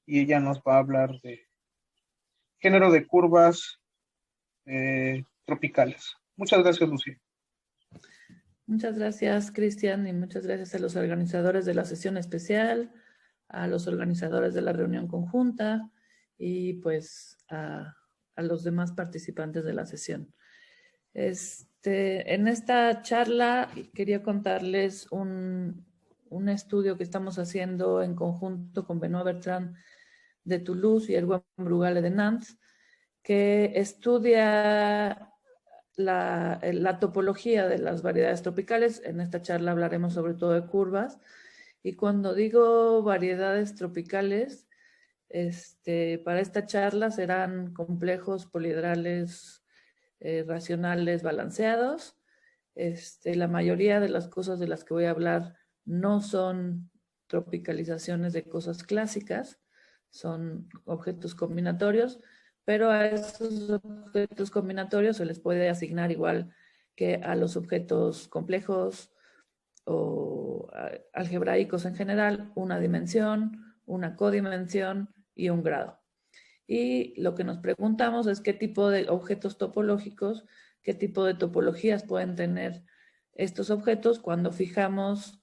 y ella nos va a hablar de género de curvas tropicales. Muchas gracias, Lucía. Muchas gracias, Cristian, y muchas gracias a los organizadores de la sesión especial, a los organizadores de la reunión conjunta y pues a los demás participantes de la sesión. En esta charla quería contarles un estudio que estamos haciendo en conjunto con Benoît Bertrand de Toulouse y Erwan Brugale de Nantes, que estudia la topología de las variedades tropicales. En esta charla hablaremos sobre todo de curvas. Y cuando digo variedades tropicales, para esta charla serán complejos polihedrales racionales balanceados. La mayoría de las cosas de las que voy a hablar no son tropicalizaciones de cosas clásicas, son objetos combinatorios, pero a esos objetos combinatorios se les puede asignar igual que a los objetos complejos o algebraicos en general, una dimensión, una codimensión y un grado. Y lo que nos preguntamos es qué tipo de objetos topológicos, qué tipo de topologías pueden tener estos objetos cuando fijamos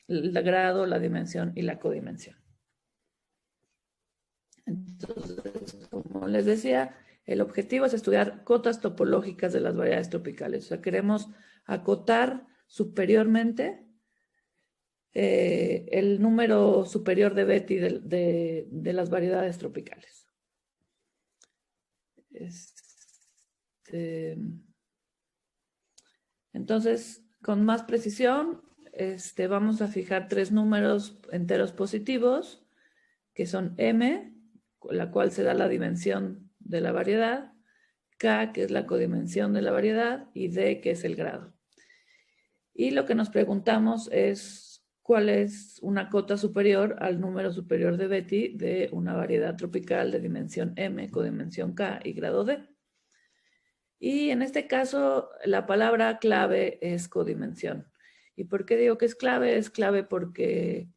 el grado, la dimensión y la codimensión. Entonces, como les decía, el objetivo es estudiar cotas topológicas de las variedades tropicales. O sea, queremos acotar superiormente el número superior de Betti de las variedades tropicales. Entonces, con más precisión, vamos a fijar tres números enteros positivos, que son M, la cual se da la dimensión de la variedad, K, que es la codimensión de la variedad, y D, que es el grado. Y lo que nos preguntamos es cuál es una cota superior al número superior de Betti de una variedad tropical de dimensión M, codimensión K y grado D. Y en este caso, la palabra clave es codimensión. ¿Y por qué digo que es clave? Es clave porque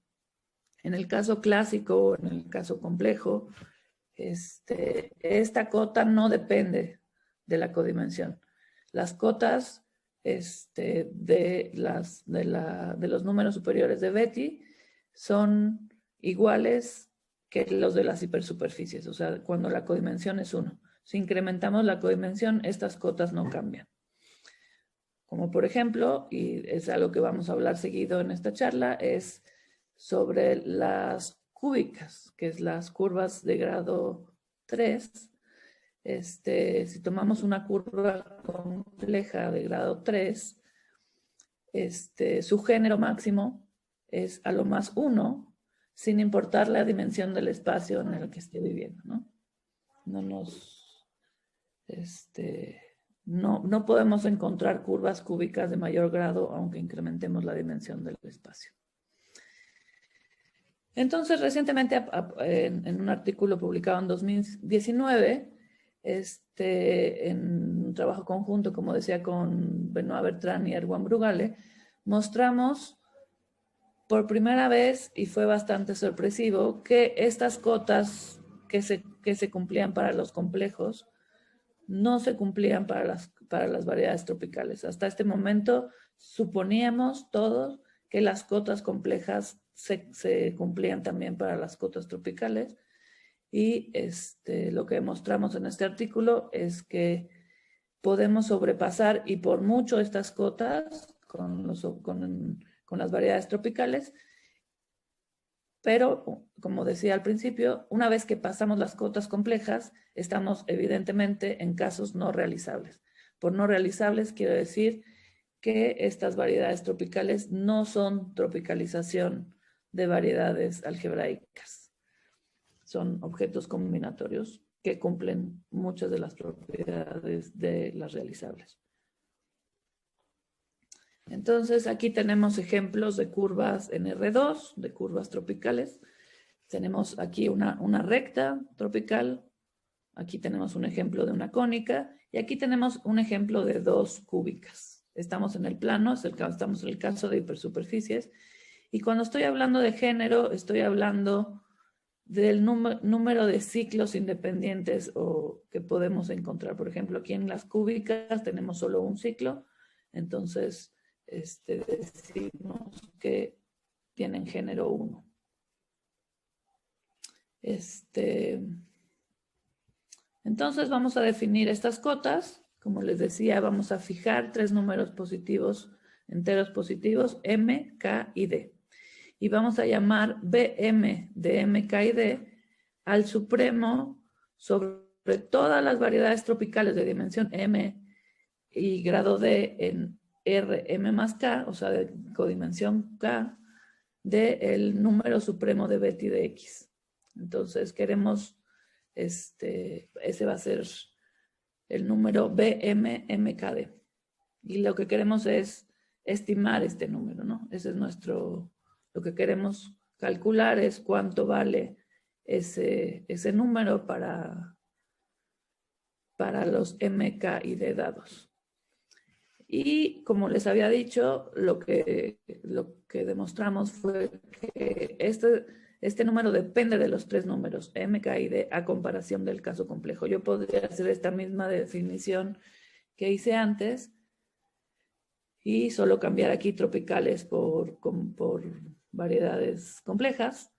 en el caso clásico o en el caso complejo, esta cota no depende de la codimensión. Las cotas de los números superiores de Betti son iguales que los de las hipersuperficies, o sea, cuando la codimensión es 1. Si incrementamos la codimensión, estas cotas no cambian. Como por ejemplo, y es algo que vamos a hablar seguido en esta charla, es sobre las cúbicas, que es las curvas de grado 3. Si tomamos una curva compleja de grado 3, su género máximo es a lo más 1, sin importar la dimensión del espacio en el que esté viviendo, ¿no? No podemos encontrar curvas cúbicas de mayor grado aunque incrementemos la dimensión del espacio. Entonces, recientemente, en un artículo publicado en 2019, en un trabajo conjunto, como decía, con Benoît Bertrand y Erwan Brugale, mostramos por primera vez, y fue bastante sorpresivo, que estas cotas que se cumplían para los complejos no se cumplían para las variedades tropicales. Hasta este momento suponíamos todos que las cotas complejas se cumplían también para las cotas tropicales, y lo que demostramos en este artículo es que podemos sobrepasar y por mucho estas cotas con las variedades tropicales, pero como decía al principio, una vez que pasamos las cotas complejas, estamos evidentemente en casos no realizables. Por no realizables quiero decir que estas variedades tropicales no son tropicalización de variedades algebraicas. Son objetos combinatorios que cumplen muchas de las propiedades de las realizables. Entonces, aquí tenemos ejemplos de curvas en R2, de curvas tropicales. Tenemos aquí una recta tropical. Aquí tenemos un ejemplo de una cónica. Y aquí tenemos un ejemplo de dos cúbicas. Estamos en el plano, estamos en el caso de hipersuperficies. Y cuando estoy hablando de género, estoy hablando del número de ciclos independientes o que podemos encontrar. Por ejemplo, aquí en las cúbicas tenemos solo un ciclo, entonces decimos que tienen género 1. Entonces vamos a definir estas cotas. Como les decía, vamos a fijar 3 números positivos, enteros positivos, M, K y D. Y vamos a llamar BM de M, K y D al supremo sobre todas las variedades tropicales de dimensión M y grado D en RM más K, o sea, de codimensión K, del número supremo de Betty de X. Entonces queremos, ese va a ser el número BMMKD. Y lo que queremos es estimar este número, ¿no? Ese es lo que queremos calcular es cuánto vale ese número para los MK y D dados. Y como les había dicho, lo que demostramos fue que este número depende de los 3 números, M, K y D, a comparación del caso complejo. Yo podría hacer esta misma definición que hice antes y solo cambiar aquí tropicales por variedades complejas.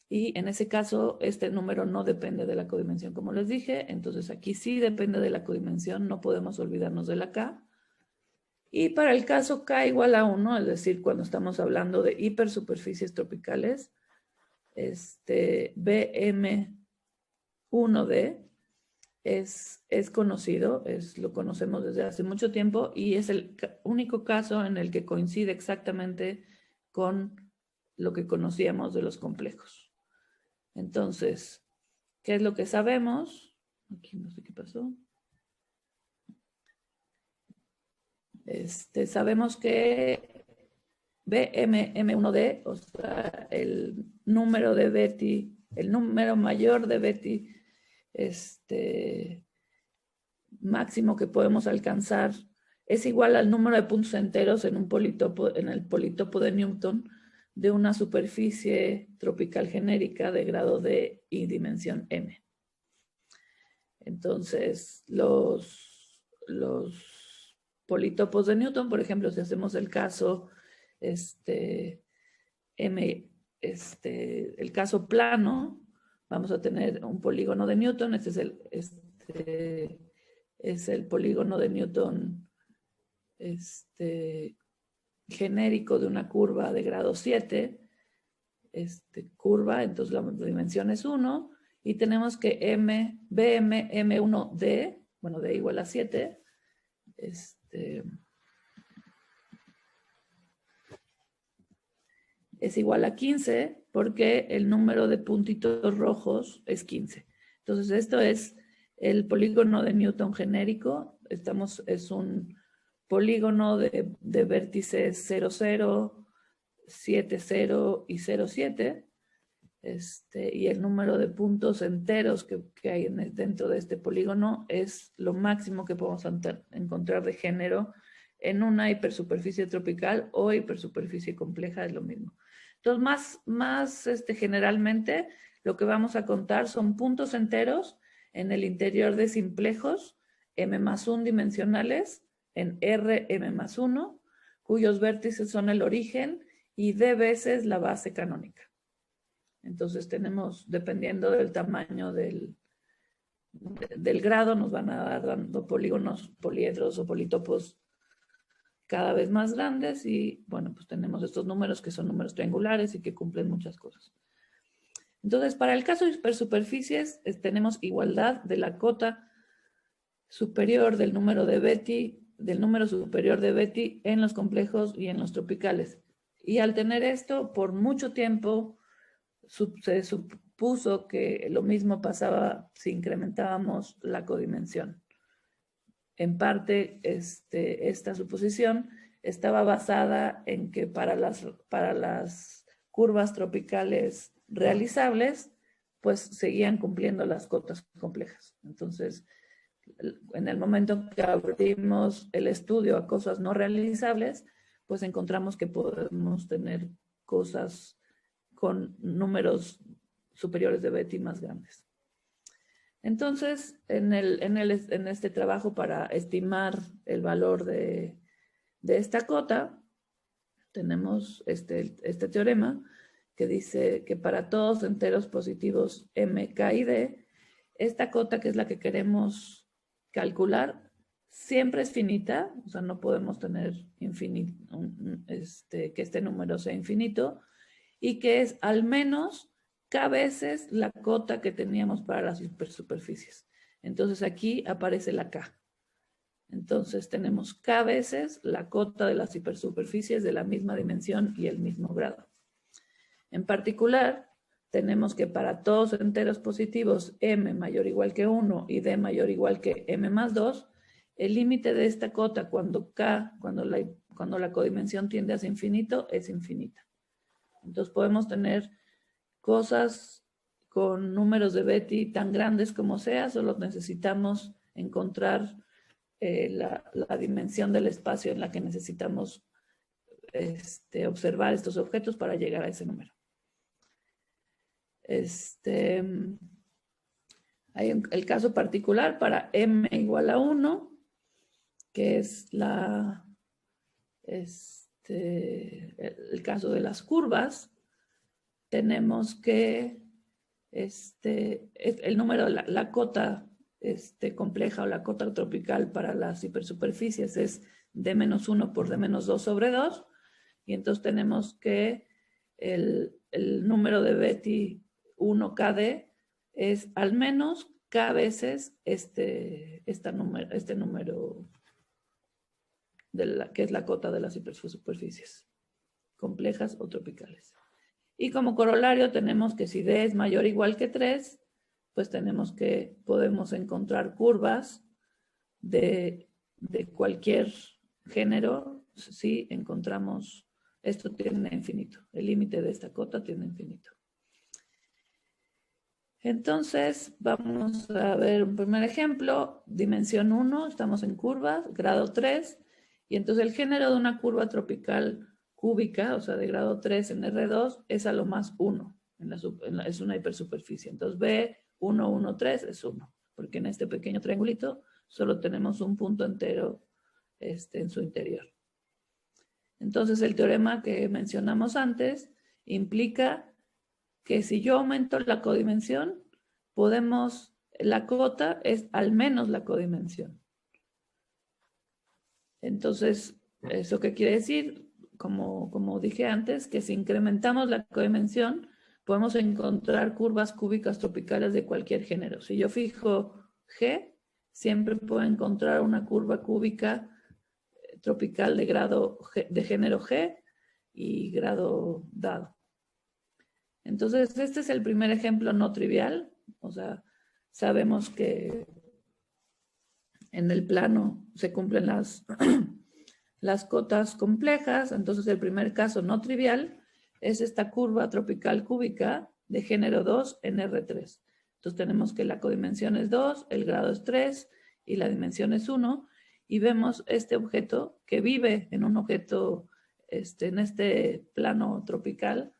Y en ese caso, este número no depende de la codimensión, como les dije. Entonces aquí sí depende de la codimensión, no podemos olvidarnos de la K. Y para el caso K igual a 1, es decir, cuando estamos hablando de hipersuperficies tropicales, BM1D es conocido, lo conocemos desde hace mucho tiempo y es el único caso en el que coincide exactamente con lo que conocíamos de los complejos. Entonces, ¿qué es lo que sabemos? Aquí no sé qué pasó. Sabemos que BMM1D, o sea, el número de Betty, el número mayor de Betty, máximo que podemos alcanzar es igual al número de puntos enteros en un politopo, en el politopo de Newton de una superficie tropical genérica de grado D y dimensión M. Entonces, los politopos de Newton, por ejemplo, si hacemos el caso M, el caso plano, vamos a tener un polígono de Newton, este es el polígono de Newton genérico de una curva de grado 7, curva, entonces la dimensión es 1, y tenemos que M1D, bueno, D igual a 7, es igual a 15 porque el número de puntitos rojos es 15. Entonces esto es el polígono de Newton genérico. Es un polígono de vértices 0, 0, 7, 0 y 0, 7. Y el número de puntos enteros que hay dentro de este polígono es lo máximo que podemos encontrar de género en una hipersuperficie tropical o hipersuperficie compleja, es lo mismo. Entonces, más generalmente, lo que vamos a contar son puntos enteros en el interior de simplejos M+1 dimensionales en RM+1, cuyos vértices son el origen y D veces la base canónica. Entonces tenemos, dependiendo del tamaño del grado, nos van a dar dando polígonos, poliedros o politopos cada vez más grandes y bueno, pues tenemos estos números que son números triangulares y que cumplen muchas cosas. Entonces, para el caso de hipersuperficies, tenemos igualdad de la cota superior del número de Betty, del número superior de Betty en los complejos y en los tropicales. Y al tener esto, por mucho tiempo se supuso que lo mismo pasaba si incrementábamos la codimensión. En parte, esta suposición estaba basada en que para las curvas tropicales realizables, pues seguían cumpliendo las cotas complejas. Entonces, en el momento que abrimos el estudio a cosas no realizables, pues encontramos que podemos tener cosas con números superiores de Betti más grandes. Entonces, en este trabajo para estimar el valor de esta cota, tenemos este teorema que dice que para todos enteros positivos M, K y D, esta cota, que es la que queremos calcular, siempre es finita, o sea, no podemos tener que este número sea infinito, y que es al menos K veces la cota que teníamos para las hipersuperficies. Entonces aquí aparece la K. Entonces tenemos K veces la cota de las hipersuperficies de la misma dimensión y el mismo grado. En particular, tenemos que para todos enteros positivos M mayor o igual que 1 y D mayor o igual que M más 2, el límite de esta cota cuando la codimensión tiende hacia infinito es infinita. Entonces podemos tener cosas con números de Betti tan grandes como sea, solo necesitamos encontrar la dimensión del espacio en la que necesitamos observar estos objetos para llegar a ese número. Hay el caso particular para M igual a 1, que es el caso de las curvas. Tenemos que el número, la cota compleja o la cota tropical para las hipersuperficies es D-1 por D-2 sobre 2, y entonces tenemos que el número de Betti 1KD es al menos K veces este número que es la cota de las hipersuperficies complejas o tropicales. Y como corolario tenemos que si D es mayor o igual que 3, pues podemos encontrar curvas de cualquier género si encontramos, esto tiene infinito, el límite de esta cota tiene infinito. Entonces, vamos a ver un primer ejemplo, dimensión 1, estamos en curvas, grado 3, y entonces el género de una curva tropical cúbica, o sea, de grado 3 en R2, es a lo más 1, es una hipersuperficie. Entonces, B1, 1, 3 es 1, porque en este pequeño triangulito solo tenemos un punto entero en su interior. Entonces, el teorema que mencionamos antes implica que si yo aumento la codimensión, la cota es al menos la codimensión. Entonces, ¿eso qué quiere decir? Como dije antes, que si incrementamos la codimensión, podemos encontrar curvas cúbicas tropicales de cualquier género. Si yo fijo G, siempre puedo encontrar una curva cúbica tropical de género G y grado dado. Entonces, este es el primer ejemplo no trivial. O sea, sabemos que en el plano se cumplen las cotas complejas. Entonces, el primer caso no trivial es esta curva tropical cúbica de género 2 en R3. Entonces, tenemos que la codimensión es 2, el grado es 3 y la dimensión es 1. Y vemos este objeto que vive en un objeto, en este plano tropical,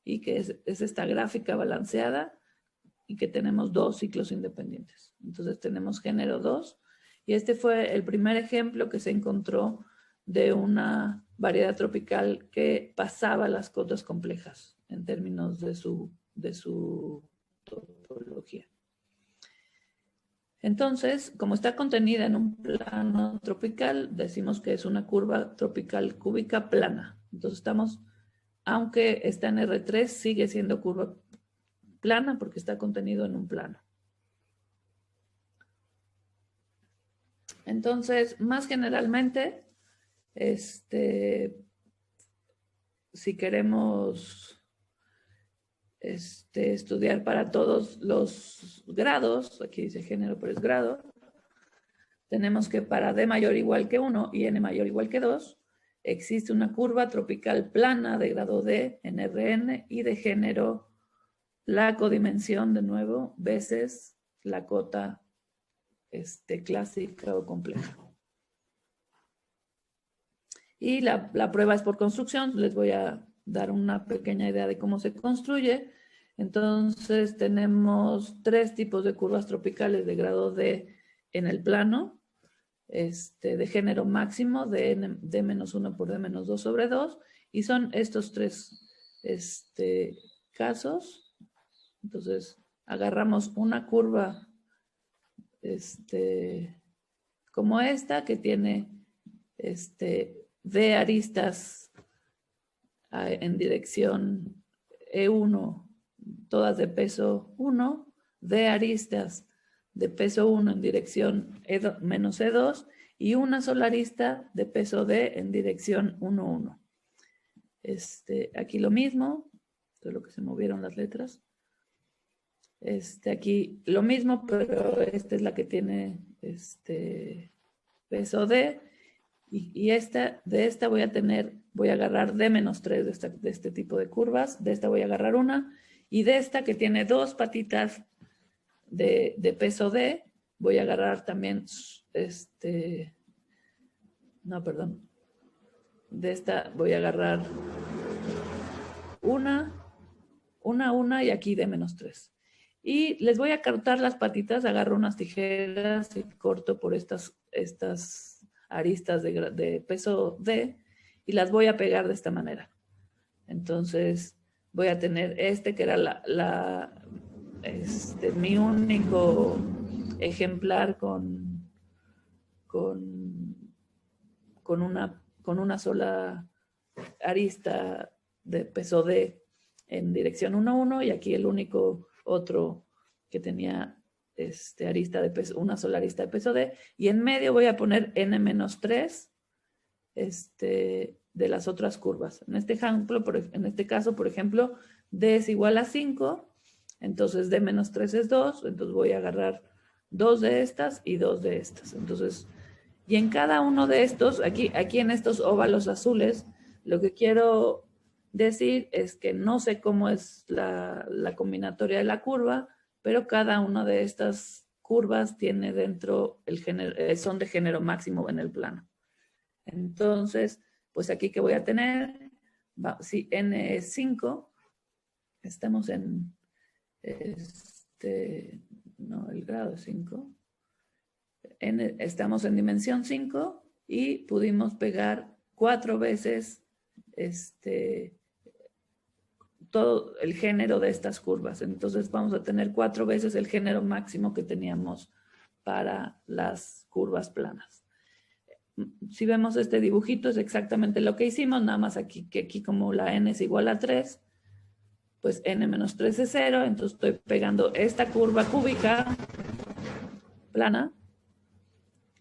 y que es esta gráfica balanceada y que tenemos dos ciclos independientes. Entonces tenemos género 2 y este fue el primer ejemplo que se encontró de una variedad tropical que pasaba las cotas complejas en términos de su topología. Entonces, como está contenida en un plano tropical, decimos que es una curva tropical cúbica plana. Entonces aunque está en R3, sigue siendo curva plana porque está contenido en un plano. Entonces, más generalmente, si queremos estudiar para todos los grados, aquí dice género, pero es grado, tenemos que para D mayor o igual que 1 y N mayor o igual que 2, existe una curva tropical plana de grado D en Rn y de género la codimensión, de nuevo, veces la cota clásica o compleja. Y la prueba es por construcción. Les voy a dar una pequeña idea de cómo se construye. Entonces tenemos 3 tipos de curvas tropicales de grado D en el plano, de género máximo de D-1 por D-2 sobre 2, y son estos 3 casos. Entonces agarramos una curva como esta, que tiene D aristas en dirección E1, todas de peso 1, D aristas de peso 1 en dirección menos E2 y una sola arista de peso D en dirección 1, 1. Aquí lo mismo, solo que se movieron las letras. Aquí lo mismo, pero esta es la que tiene peso D, y de esta voy a agarrar D-3 de este tipo de curvas, de esta voy a agarrar una, y de esta que tiene 2 patitas de peso D, voy a agarrar también, no, perdón, de esta voy a agarrar una, y aquí D-3. Y les voy a cortar las patitas, agarro unas tijeras y corto por estas aristas de peso D y las voy a pegar de esta manera. Entonces voy a tener que era mi único ejemplar con una sola arista de peso D en dirección 1, 1, y aquí el único otro que tenía arista de peso, una sola arista de peso D, y en medio voy a poner N-3 de las otras curvas. En este caso, por ejemplo, D es igual a 5, entonces D-3 es 2, entonces voy a agarrar 2 de estas y 2 de estas. Entonces, y en cada uno de estos, aquí en estos óvalos azules, lo que quiero decir es que no sé cómo es la combinatoria de la curva, pero cada una de estas curvas tiene dentro son de género máximo en el plano. Entonces, pues aquí que voy a tener, si N es 5, estamos en, no, el grado es 5, estamos en dimensión 5 y pudimos pegar 4 veces todo el género de estas curvas. Entonces vamos a tener 4 veces el género máximo que teníamos para las curvas planas. Si vemos este dibujito es exactamente lo que hicimos, nada más que aquí como la n es igual a 3, pues n-3 es 0, entonces estoy pegando esta curva cúbica plana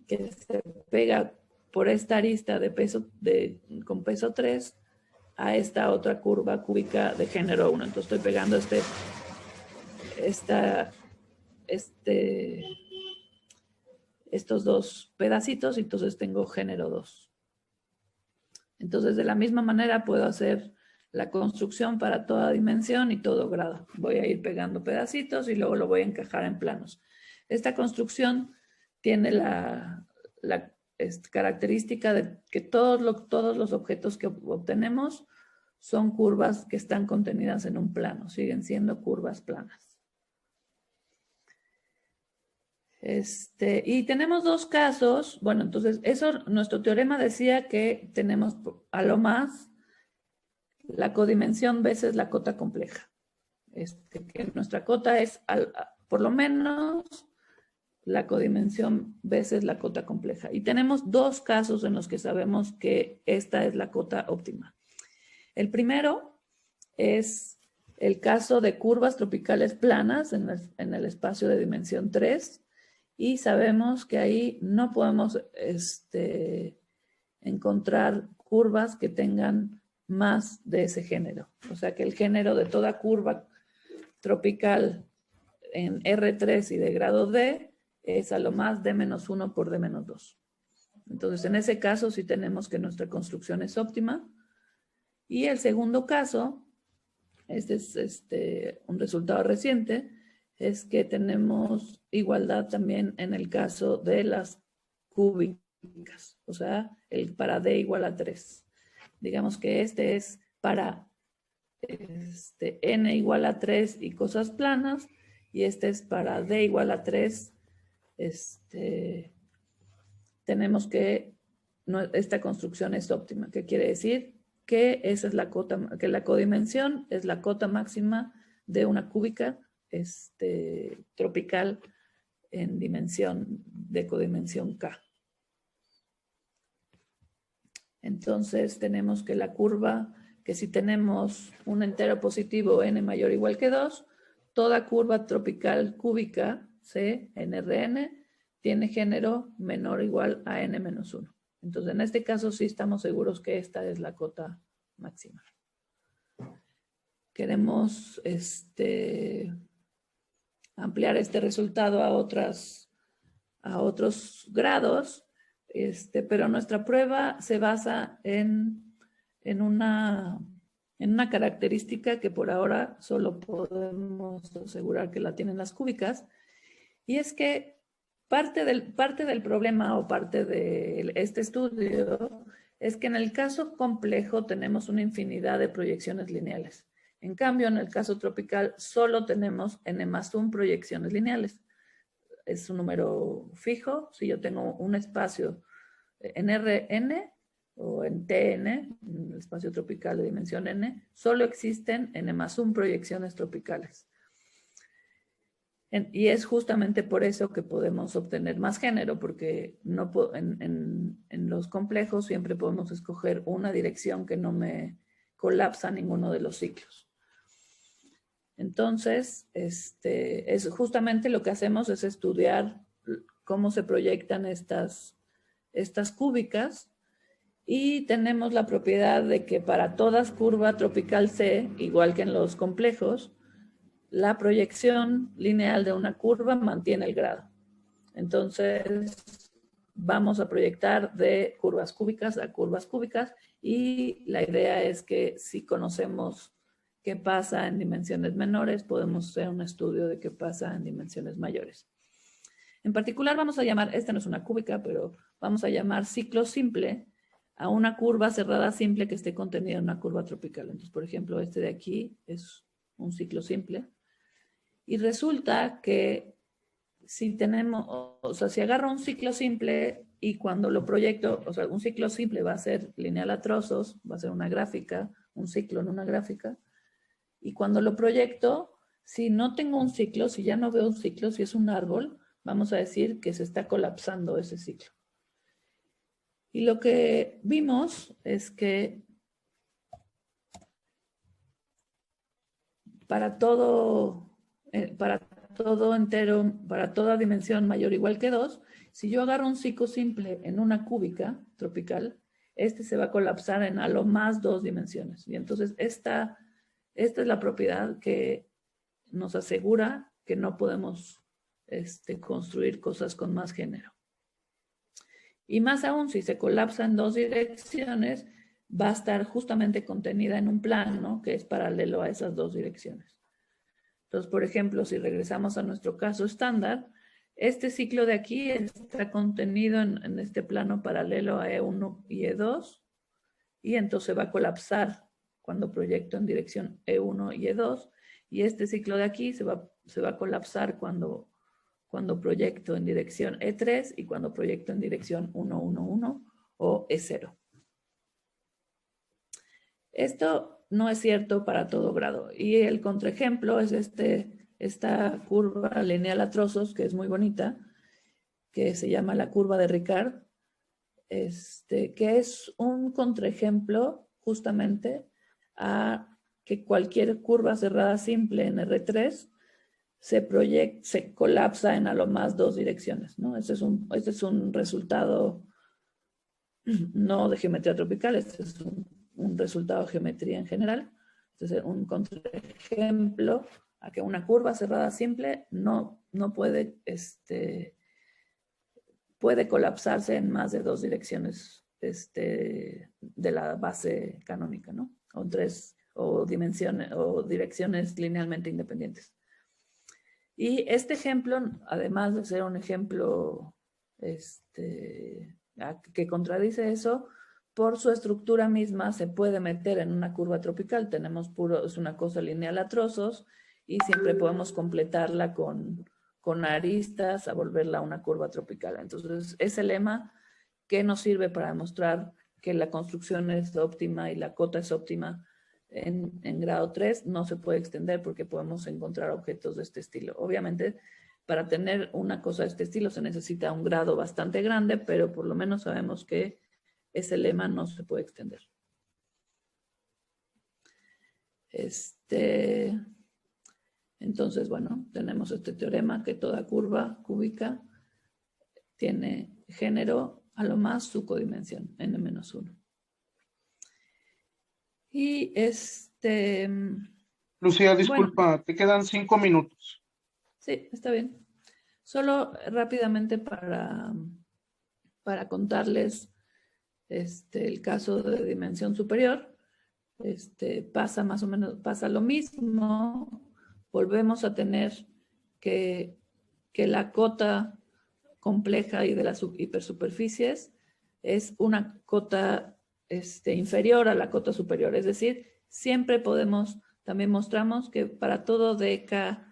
que se pega por esta arista con peso 3 a esta otra curva cúbica de género 1. Entonces estoy pegando estos 2 pedacitos, y entonces tengo género 2. Entonces, de la misma manera puedo hacer la construcción para toda dimensión y todo grado. Voy a ir pegando pedacitos y luego lo voy a encajar en planos. Esta construcción tiene la característica de que todos los objetos que obtenemos son curvas que están contenidas en un plano, siguen siendo curvas planas. Y tenemos 2 casos. Bueno, entonces nuestro teorema decía que tenemos a lo más la codimensión veces la cota compleja. Que nuestra cota es por lo menos la codimensión veces la cota compleja. Y tenemos 2 casos en los que sabemos que esta es la cota óptima. El primero es el caso de curvas tropicales planas en el espacio de dimensión 3, y sabemos que ahí no podemos encontrar curvas que tengan más de ese género. O sea que el género de toda curva tropical en R3 y de grado D es a lo más D-1 por D-2. Entonces, en ese caso sí tenemos que nuestra construcción es óptima. Y el segundo caso, este es un resultado reciente, es que tenemos igualdad también en el caso de las cúbicas, o sea, para D igual a 3. Digamos que este es para n igual a 3 y cosas planas, y este es para d igual a 3, tenemos que esta construcción es óptima. ¿Qué quiere decir? Que esa es la cota, que la codimensión es la cota máxima de una cúbica tropical en dimensión de codimensión K. Entonces tenemos que la curva, que si tenemos un entero positivo n mayor o igual que 2, toda curva tropical cúbica C en Rn tiene género menor o igual a n menos 1. Entonces en este caso sí estamos seguros que esta es la cota máxima. Queremos ampliar este resultado a otros grados, pero nuestra prueba se basa en una característica que por ahora solo podemos asegurar que la tienen las cúbicas, y es que parte del problema o parte de este estudio es que en el caso complejo tenemos una infinidad de proyecciones lineales. En cambio, en el caso tropical solo tenemos n+1 proyecciones lineales. Es un número fijo. Si yo tengo un espacio en Rn o en Tn, en el espacio tropical de dimensión n, solo existen n+1 proyecciones tropicales. Y es justamente por eso que podemos obtener más género, porque no en los complejos siempre podemos escoger una dirección que no me colapsa ninguno de los ciclos. Entonces, es justamente lo que hacemos es estudiar cómo se proyectan estas cúbicas, y tenemos la propiedad de que para todas curva tropical C, igual que en los complejos, la proyección lineal de una curva mantiene el grado. Entonces, vamos a proyectar de curvas cúbicas a curvas cúbicas, y la idea es que si conocemos qué pasa en dimensiones menores, podemos hacer un estudio de qué pasa en dimensiones mayores. En particular vamos a llamar, esta no es una cúbica, pero vamos a llamar ciclo simple a una curva cerrada simple que esté contenida en una curva tropical. Entonces, por ejemplo, este de aquí es un ciclo simple. Y resulta que si tenemos, o sea, si agarro un ciclo simple y cuando lo proyecto, o sea, un ciclo simple va a ser lineal a trozos, va a ser una gráfica, un ciclo en una gráfica, y cuando lo proyecto, si no tengo un ciclo, si ya no veo un ciclo, si es un árbol, vamos a decir que se está colapsando ese ciclo. Y lo que vimos es que para todo entero, para toda dimensión mayor o igual que 2, si yo agarro un ciclo simple en una cúbica tropical, se va a colapsar en a lo más 2 dimensiones. Y entonces esta es la propiedad que nos asegura que no podemos construir cosas con más género. Y más aún, si se colapsa en 2 direcciones, va a estar justamente contenida en un plano que es paralelo a esas 2 direcciones. Entonces, por ejemplo, si regresamos a nuestro caso estándar, este ciclo de aquí está contenido en este plano paralelo a E1 y E2, y entonces va a colapsar cuando proyecto en dirección E1 y E2, y este ciclo de aquí se va a colapsar cuando proyecto en dirección E3 y cuando proyecto en dirección 1, 1, 1 o E0. Esto no es cierto para todo grado, y el contraejemplo es esta curva lineal a trozos, que es muy bonita, que se llama la curva de Ricard, que es un contraejemplo justamente a que cualquier curva cerrada simple en R3 se colapsa en a lo más 2 direcciones, ¿no? Este es un resultado no de geometría tropical, este es un resultado de geometría en general. Entonces, un contraejemplo a que una curva cerrada simple no puede, puede colapsarse en más de 2 direcciones de la base canónica, ¿no? O 3, o dimensiones, o direcciones linealmente independientes. Y este ejemplo, además de ser un ejemplo que contradice eso, por su estructura misma se puede meter en una curva tropical. Tenemos es una cosa lineal a trozos y siempre podemos completarla con aristas a volverla una curva tropical. Entonces, ese lema que nos sirve para demostrar que la construcción es óptima y la cota es óptima en grado 3, no se puede extender porque podemos encontrar objetos de este estilo. Obviamente, para tener una cosa de este estilo se necesita un grado bastante grande, pero por lo menos sabemos que ese lema no se puede extender. Entonces, bueno, tenemos este teorema que toda curva cúbica tiene género a lo más su codimensión, n-1. Y Lucía, disculpa, bueno, te quedan 5 minutos. Sí, está bien. Solo rápidamente para contarles el caso de dimensión superior. Pasa más o menos, pasa lo mismo. Volvemos a tener que la cota compleja y de las hipersuperficies es una cota inferior a la cota superior. Es decir, siempre podemos, también mostramos que para todo dk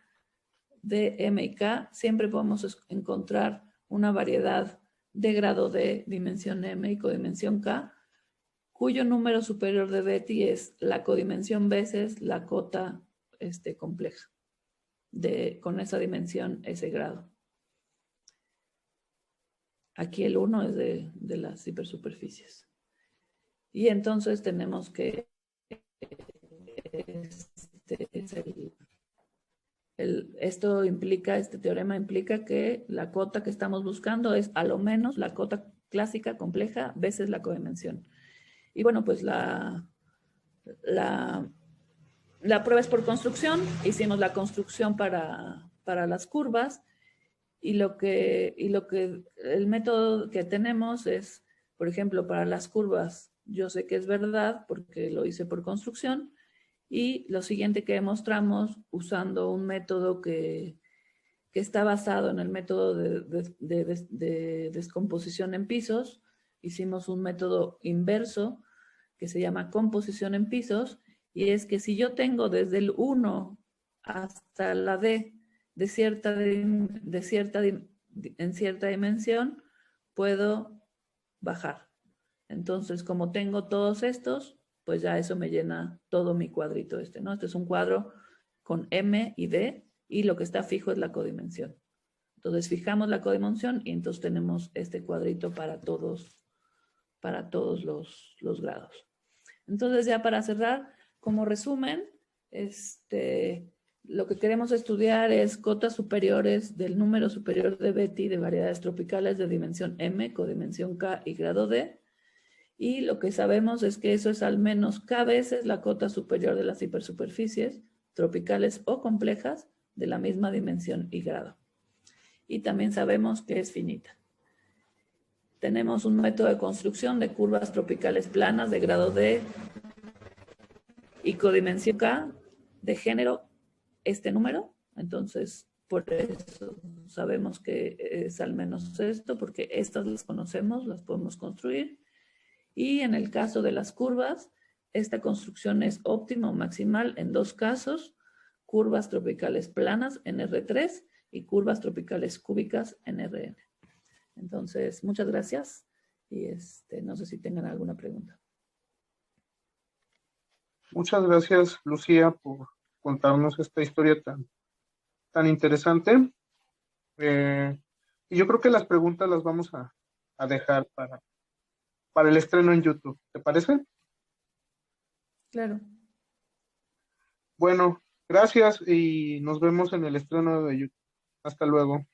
de M y K, siempre podemos encontrar una variedad de grado de dimensión M y codimensión K, cuyo número superior de Betti es la codimensión veces la cota compleja, con esa dimensión, ese grado. Aquí el 1 es de las hipersuperficies. Y entonces tenemos que esto implica, este teorema implica que la cota que estamos buscando es a lo menos la cota clásica compleja veces la codimensión. Y bueno, pues la prueba es por construcción. Hicimos la construcción para las curvas y el método que tenemos es, por ejemplo, para las curvas, yo sé que es verdad porque lo hice por construcción. Y lo siguiente que demostramos usando un método que está basado en el método de descomposición en pisos, hicimos un método inverso que se llama composición en pisos, y es que si yo tengo desde el 1 hasta la D en cierta dimensión, puedo bajar. Entonces, como tengo todos estos, pues ya eso me llena todo mi cuadrito ¿no? Este es un cuadro con M y D y lo que está fijo es la codimensión. Entonces fijamos la codimensión y entonces tenemos este cuadrito para todos los grados. Entonces ya para cerrar, como resumen, lo que queremos estudiar es cotas superiores del número superior de Betti de variedades tropicales de dimensión M, codimensión K y grado D. Y lo que sabemos es que eso es al menos K veces la cota superior de las hipersuperficies tropicales o complejas de la misma dimensión y grado. Y también sabemos que es finita. Tenemos un método de construcción de curvas tropicales planas de grado D y codimensión K de género este número. Entonces, por eso sabemos que es al menos esto, porque estas las conocemos, las podemos construir. Y en el caso de las curvas, esta construcción es óptima o maximal en dos casos: curvas tropicales planas en R3 y curvas tropicales cúbicas en Rn. Entonces, muchas gracias y no sé si tengan alguna pregunta. Muchas gracias, Lucía, por contarnos esta historia tan interesante. Y yo creo que las preguntas las vamos a dejar para el estreno en YouTube. ¿Te parece? Claro. Bueno, gracias y nos vemos en el estreno de YouTube. Hasta luego.